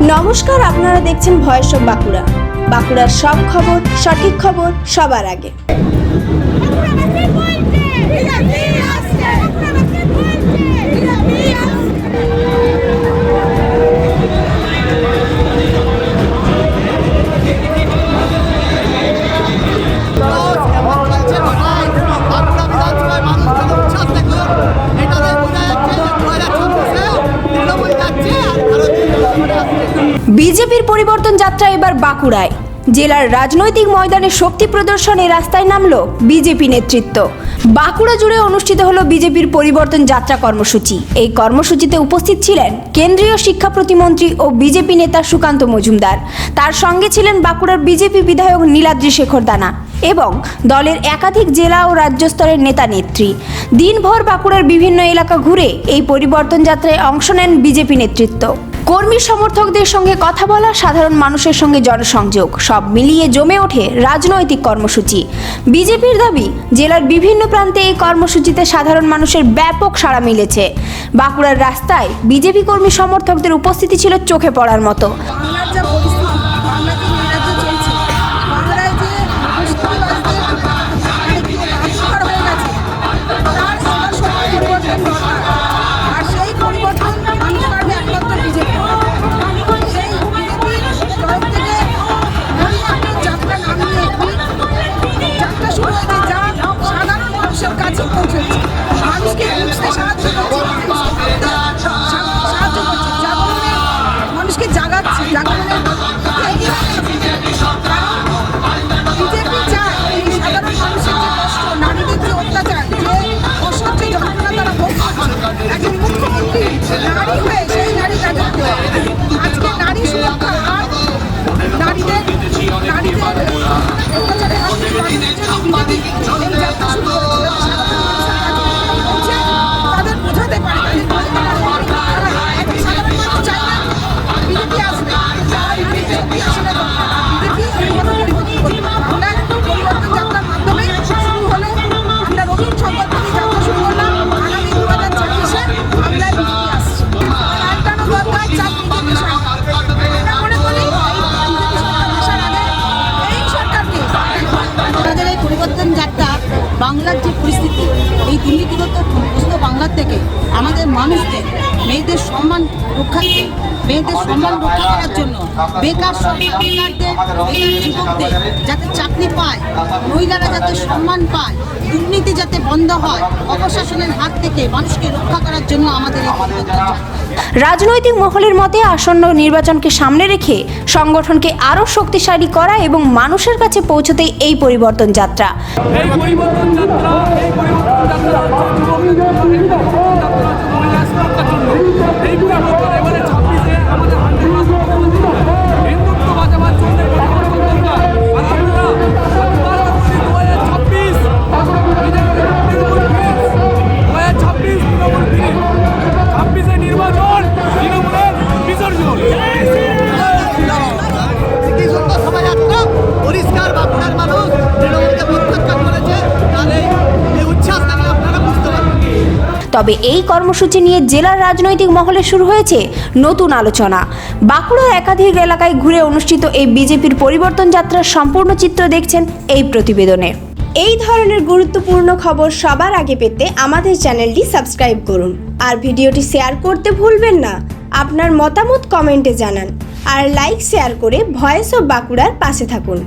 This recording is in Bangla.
নমস্কার, আপনারা দেখছেন ভয়েস অফ বাঁকুড়া। বাঁকুড়ার সব খবর, সঠিক খবর সবার আগে। বিজেপির পরিবর্তন যাত্রা এবার বাঁকুড়ায়। জেলার রাজনৈতিক ময়দানে শক্তি প্রদর্শনে রাস্তায় নামল বিজেপি নেতৃত্ব। বাঁকুড়া জুড়ে অনুষ্ঠিত হলো বিজেপির পরিবর্তন যাত্রা কর্মসূচি। এই কর্মসূচিতে উপস্থিত ছিলেন কেন্দ্রীয় শিক্ষা প্রতিমন্ত্রী ও বিজেপি নেতা সুকান্ত মজুমদার। তার সঙ্গে ছিলেন বাঁকুড়ার বিজেপি বিধায়ক নীলাদ্রি শেখর দানা এবং দলের একাধিক জেলা ও রাজ্য স্তরের নেতা নেত্রী। দিনভর বাঁকুড়ার বিভিন্ন এলাকা ঘুরে এই পরিবর্তন যাত্রায় অংশ নেন বিজেপি নেতৃত্ব। কর্মী সমর্থকদের সঙ্গে কথা বলা, সাধারণ মানুষের সঙ্গে জনসংযোগ, সব মিলিয়ে জমে ওঠে রাজনৈতিক কর্মসূচি। বিজেপির দাবি, জেলার বিভিন্ন প্রান্তে এই কর্মসূচিতে সাধারণ মানুষের ব্যাপক সাড়া মিলেছে। বাঁকুড়ার রাস্তায় বিজেপি কর্মী সমর্থকদের উপস্থিতি ছিল চোখে পড়ার মতো। বাংলার যে পরিস্থিতি, এই দুর্নীতিগ্রস্ত বাংলার থেকে আমাদের মানুষদের মেয়েদের সম্মান রক্ষার্থে, মেয়েদের সম্মান রক্ষা করার জন্য বেকার যুবকদের যাতে চাকরি পায়, মহিলারা যাতে সম্মান পায়, দুর্নীতি যাতে বন্ধ হয়, অপশাসনের হাত থেকে মানুষকে রক্ষা করার জন্য আমাদের এই রাজনৈতিক মহলের মতে আসন্ন নির্বাচনকে সামনে রেখে সংগঠনকে আরও শক্তিশালী করা এবং মানুষের কাছে পৌঁছতে এই পরিবর্তন যাত্রা। তবে এই কর্মসূচি নিয়ে জেলার রাজনৈতিক মহলে শুরু হয়েছে নতুন আলোচনা। বাঁকুড়ার একাধিক এলাকায় ঘুরে অনুষ্ঠিত এই বিজেপির পরিবর্তন যাত্রার সম্পূর্ণ চিত্র দেখছেন এই প্রতিবেদনে। এই ধরনের গুরুত্বপূর্ণ খবর সবার আগে পেতে আমাদের চ্যানেলটি সাবস্ক্রাইব করুন আর ভিডিওটি শেয়ার করতে ভুলবেন না। আপনার মতামত কমেন্টে জানান আর লাইক শেয়ার করে ভয়েস অফ বাঁকুড়ার পাশে থাকুন।